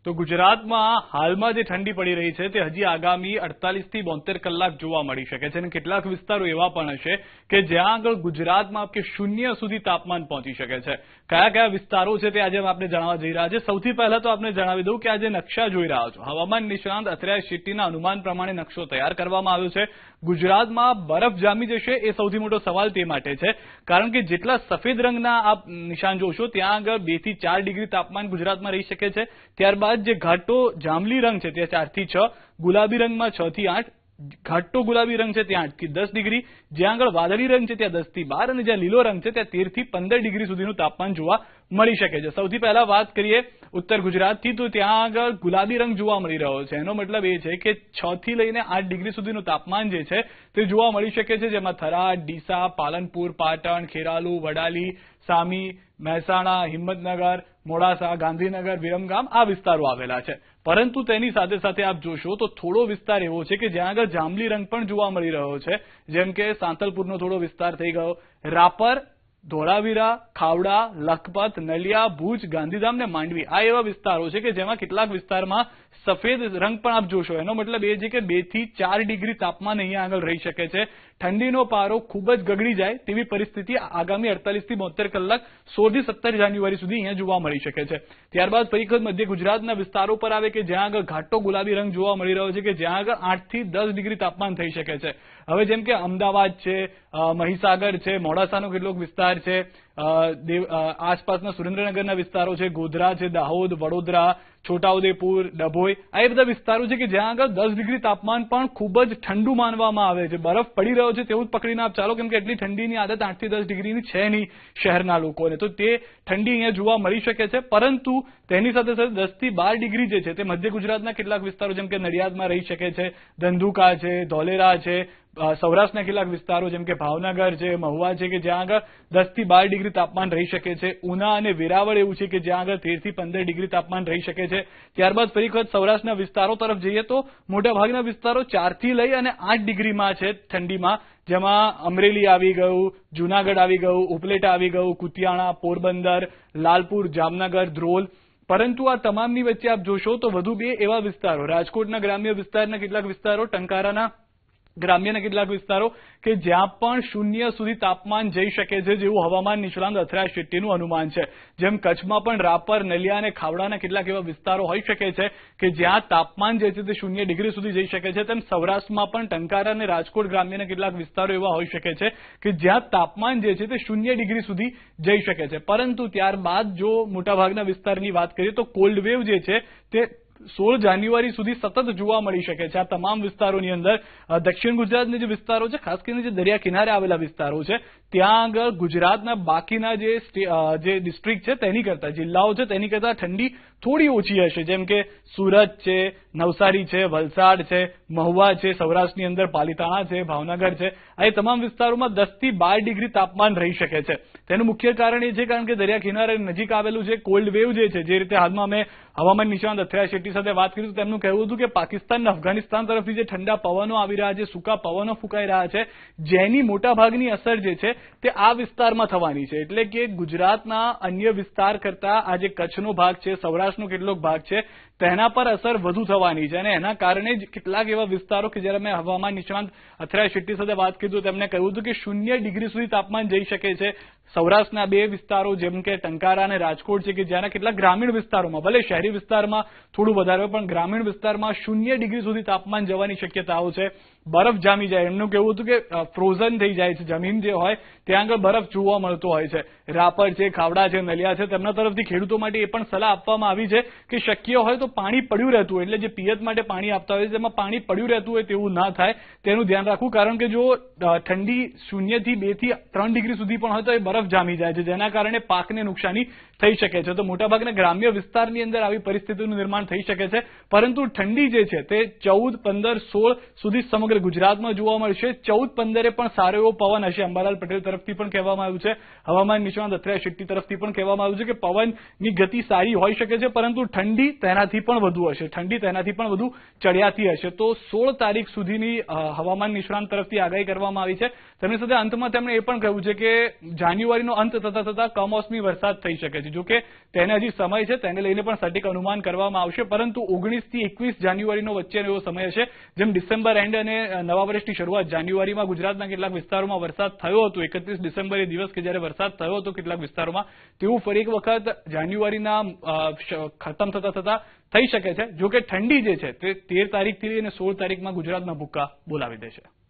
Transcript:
તો ગુજરાતમાં હાલમાં જે ઠંડી પડી રહી છે તે હજી આગામી 48 થી 72 કલાક જોવા મળી શકે છે અને કેટલાક વિસ્તારો એવા પણ હશે કે જ્યાં આગળ ગુજરાતમાં કે શૂન્ય સુધી તાપમાન પહોંચી શકે છે. કયા કયા વિસ્તારો છે તે આજે આપણે જાણવા જઈ રહ્યા છે. સૌથી પહેલા તો આપણે જણાવી દઉં કે આજે નકશા જોઈ રહ્યા છો, હવામાન નિષ્ણાંત અથર્યા શેટ્ટીના અનુમાન પ્રમાણે નકશો તૈયાર કરવામાં આવ્યો છે. ગુજરાતમાં બરફ જામી જશે એ સૌથી મોટો સવાલ તે માટે છે, કારણ કે જેટલા સફેદ રંગના આપ નિશાન જોશો ત્યાં આગળ 2 થી 4 ડિગ્રી તાપમાન ગુજરાતમાં રહી શકે છે. ત્યારબાદ જે ઘાટો જાંબલી રંગ છે તે 4 થી 6, ગુલાબી રંગમાં 6 થી 8, ઘાટો ગુલાબી રંગ છે ત્યાં 8 થી 10 ડિગ્રી, જ્યાં આગળ વાદળી રંગ છે ત્યાં 10 થી 12 અને જ્યાં લીલો રંગ છે ત્યાં 13 થી 15 ડિગ્રી સુધીનું તાપમાન જોવા મળી શકે છે. સૌથી પહેલા વાત કરીએ ઉત્તર ગુજરાતથી, તો ત્યાં આગળ ગુલાબી રંગ જોવા મળી રહ્યો છે. એનો મતલબ એ છે કે 6 થી લઈને 8 ડિગ્રી સુધીનું તાપમાન જે છે તે જોવા મળી શકે છે, જેમાં થરાદ, ડીસા, પાલનપુર, પાટણ, ખેરાલુ, વડાલી, સામી, મહેસાણા, હિંમતનગર, મોડાસા, ગાંધીનગર, વિરમગામ આ વિસ્તારો આવેલા છે. પરંતુ તેની સાથે સાથે આપ જોશો તો થોડો વિસ્તાર એવો છે કે જ્યાં આગળ જાંબલી રંગ પણ જોવા મળી રહ્યો છે, જેમ કે સાંતલપુરનો થોડો વિસ્તાર થઈ ગયો, રાપર, ધોળાવીરા, ખાવડા, લખપત, નલિયા, ભુજ, ગાંધીધામ ને માંડવી આ એવા વિસ્તારો છે કે જેમાં કેટલાક વિસ્તારમાં સફેદ રંગ પણ આપ જોશો. એનો મતલબ એ છે કે 2 થી 4 ડિગ્રી તાપમાન અહીંયા આગળ રહી શકે છે. ઠંડીનો પારો ખૂબ જ ગગડી જાય તેવી પરિસ્થિતિ આગામી 48 થી 72 કલાક 16 થી 17 જાન્યુઆરી સુધી અહીંયા જોવા મળી શકે છે. ત્યારબાદ ફરી વખત મધ્ય ગુજરાતના વિસ્તારો પર આવે કે જ્યાં આગળ ઘાટો ગુલાબી રંગ જોવા મળી રહ્યો છે કે જ્યાં આગળ 8 થી 10 ડિગ્રી તાપમાન થઈ શકે છે. હવે જેમ કે અમદાવાદ છે, મહીસાગર છે, મોડાસાનો કેટલોક વિસ્તાર છે, આસપાસના સુરેન્દ્રનગરના વિસ્તારો છે, ગોધરા છે, દાહોદ, વડોદરા, છોટાઉદેપુર, ડભોઈ આ એ બધા વિસ્તારો છે કે જ્યાં આગળ 10 ડિગ્રી તાપમાન પણ ખૂબ જ ઠંડુ માનવામાં આવે છે. બરફ પડી રહ્યો છે તેવું જ પકડીને આપ ચાલો, કેમ કે એટલી ઠંડીની આદત 8 થી 10 ડિગ્રીની છે નહીં શહેરના લોકોને, તો તે ઠંડી અહીંયા જોવા મળી શકે છે. પરંતુ તેની સાથે સાથે 10 થી 12 ડિગ્રી જે છે તે મધ્ય ગુજરાતના કેટલાક વિસ્તારો જેમ કે નડિયાદમાં રહી શકે છે, ધંધુકા છે, ધોલેરા છે, સૌરાષ્ટ્રના કેટલાક વિસ્તારો જેમ કે ભાવનગર છે, મહુવા છે કે જ્યાં આગળ 10 થી 12 ડિગ્રી તાપમાન રહી શકે છે. ઉના અને વેરાવળ એવું છે કે જ્યાં આગળ 13 થી 15 ડિગ્રી તાપમાન રહી શકે છે. ત્યારબાદ ફરી વખત સૌરાષ્ટ્રના વિસ્તારો તરફ જઈએ તો મોટાભાગના વિસ્તારો 4 થી લઈ અને 8 ડિગ્રીમાં છે ઠંડીમાં, જેમાં અમરેલી આવી ગયું, જુનાગઢ આવી ગયું, ઉપલેટા આવી ગયું, કુતિયાણા, પોરબંદર, લાલપુર, જામનગર, ધ્રોલ. પરંતુ આ તમામની વચ્ચે આપ જોશો તો વધુ 2 એવા વિસ્તારો, રાજકોટના ગ્રામ્ય વિસ્તારના કેટલાક વિસ્તારો, ટંકારાના ગ્રામ્યના કેટલાક વિસ્તારો કે જ્યાં પણ શૂન્ય સુધી તાપમાન જઈ શકે છે, જેવું હવામાન નિષ્ણાંત અથર્યા શેટ્ટીનું અનુમાન છે. જેમ કચ્છમાં પણ રાપર, નલિયા અને ખાવડાના કેટલાક એવા વિસ્તારો હોઈ શકે છે કે જ્યાં તાપમાન જે છે તે 0 ડિગ્રી સુધી જઈ શકે છે, તેમ સૌરાષ્ટ્રમાં પણ ટંકારા અને રાજકોટ ગ્રામ્યના કેટલાક વિસ્તારો એવા હોઈ શકે છે કે જ્યાં તાપમાન જે છે તે 0 ડિગ્રી સુધી જઈ શકે છે. પરંતુ ત્યારબાદ જો મોટાભાગના વિસ્તારની વાત કરીએ તો કોલ્ડ વેવ જે છે તે 16 જાન્યુઆરી સુધી સતત જોવા મળી શકે છે. આ તમામ વિસ્તારોની અંદર દક્ષિણ ગુજરાતના જે વિસ્તારો છે, ખાસ કરીને જે દરિયા કિનારે આવેલા વિસ્તારો છે, ત્યાં આગળ ગુજરાતના બાકીના જે ડિસ્ટ્રિક્ટ છે તેની કરતા, જિલ્લાઓ છે તેની કરતા ઠંડી થોડી ઓછી હશે. જેમ કે સુરત છે, નવસારી છે, વલસાડ છે, મહુવા છે, સૌરાષ્ટ્રની અંદર પાલીતાણા છે, ભાવનગર છે, આ તમામ વિસ્તારોમાં 10 થી 12 ડિગ્રી તાપમાન રહી શકે છે. તેનું મુખ્ય કારણ એ છે કારણ કે દરિયા કિનારે નજીક આવેલું છે. કોલ્ડ વેવ જે છે, જે રીતે હાલમાં મેં હવામાન નિષ્ણાંત અથર્યા શેટ્ટી સાથે વાત કરી તો તેમનું કહેવું હતું કે પાકિસ્તાન અને અફઘાનિસ્તાન તરફથી જે ઠંડા પવનો આવી રહ્યા છે, સૂકા પવનો ફૂંકાઈ રહ્યા છે, જેની મોટાભાગની અસર જે છે તે આ વિસ્તારમાં થવાની છે. એટલે કે ગુજરાતના અન્ય વિસ્તાર કરતા આ જે કચ્છનો ભાગ છે, સૌરાષ્ટ્રનો કેટલોક ભાગ છે, તેના પર અસર વધુ થવાની છે અને એના કારણે જ કેટલાક એવા વિસ્તારો કે જ્યારે મેં હવામાન નિષ્ણાંત અથર્યા શેટ્ટી સાથે વાત કરી તો તેમણે કહ્યું હતું કે 0 ડિગ્રી સુધી તાપમાન જઈ શકે છે. સૌરાષ્ટ્રના 2 વિસ્તારો જેમ કે ટંકારા અને રાજકોટ છે કે જ્યાંના કેટલાક ગ્રામીણ વિસ્તારોમાં, ભલે શહેરી વિસ્તારમાં થોડું વધારે પણ ગ્રામીણ વિસ્તારમાં 0 ડિગ્રી સુધી તાપમાન જવાની શક્યતાઓ છે. બરફ જામી જાય, એમનું કહેવું હતું કે ફ્રોઝન થઈ જાય છે, જમીન જે હોય ત્યાં આગળ બરફ જોવા મળતો હોય છે. રાપર છે, ખાવડા છે, નલિયા છે, તેમના તરફથી ખેડૂતો માટે એ પણ સલાહ આપવામાં આવી છે કે શક્ય હોય તો પાણી પડ્યું રહેતું હોય, એટલે જે પિયત માટે પાણી આપતા હોય તેમાં પાણી પડ્યું રહેતું હોય તેવું ના થાય તેનું ધ્યાન રાખવું. કારણ કે જો ઠંડી 0 થી 2 થી 3 ડિગ્રી સુધી પણ હોય તો એ બરફ જામી જાય છે, જેના કારણે પાકને નુકસાની થઈ શકે છે. તો મોટાભાગના ગ્રામ્ય વિસ્તારની અંદર આવી પરિસ્થિતિનું નિર્માણ થઈ શકે છે. પરંતુ ઠંડી જે છે તે 14, 15, 16 સુધી સમગ્ર ગુજરાતમાં જોવા મળશે. 14-15 પણ સારો એવો પવન હશે. અંબાલાલ પટેલ તરફથી પણ કહેવામાં આવ્યું છે, હવામાન નિષ્ણાંત અથર્યા શેટ્ટી તરફથી પણ કહેવામાં આવ્યું છે કે પવનની ગતિ સારી હોઈ શકે છે, પરંતુ ઠંડી તેનાથી પણ વધુ હશે, ઠંડી તેનાથી પણ વધુ ચડિયાતી હશે. તો 16 તારીખ સુધીની હવામાન નિષ્ણાંત તરફથી આગાહી કરવામાં આવી છે. તેમની સાથે અંતમાં તેમણે એ પણ કહ્યું છે કે જાન્યુઆરીનો અંત થતા કમોસમી વરસાદ થઈ શકે છે. છે. જો કે તેને હજી સમય છે, તેને લઈને પણ સટીક અનુમાન કરવામાં આવશે, પરંતુ 19 થી 21 જાન્યુઆરીનો વચ્ચેનો એવો સમય હશે. જેમ ડિસેમ્બર એન્ડ અને નવા વર્ષની શરૂઆત જાન્યુઆરીમાં ગુજરાતના કેટલાક વિસ્તારોમાં વરસાદ થયો હતો, 31 ડિસેમ્બરે દિવસ કે જ્યારે વરસાદ થયો હતો કેટલાક વિસ્તારોમાં, તેવું ફરી એક વખત જાન્યુઆરીના ખતમ થતા થઈ શકે છે. જો કે ઠંડી જે છે તે 13 તારીખથી અને 16 તારીખમાં ગુજરાતના ભૂક્કા બોલાવી દેશે.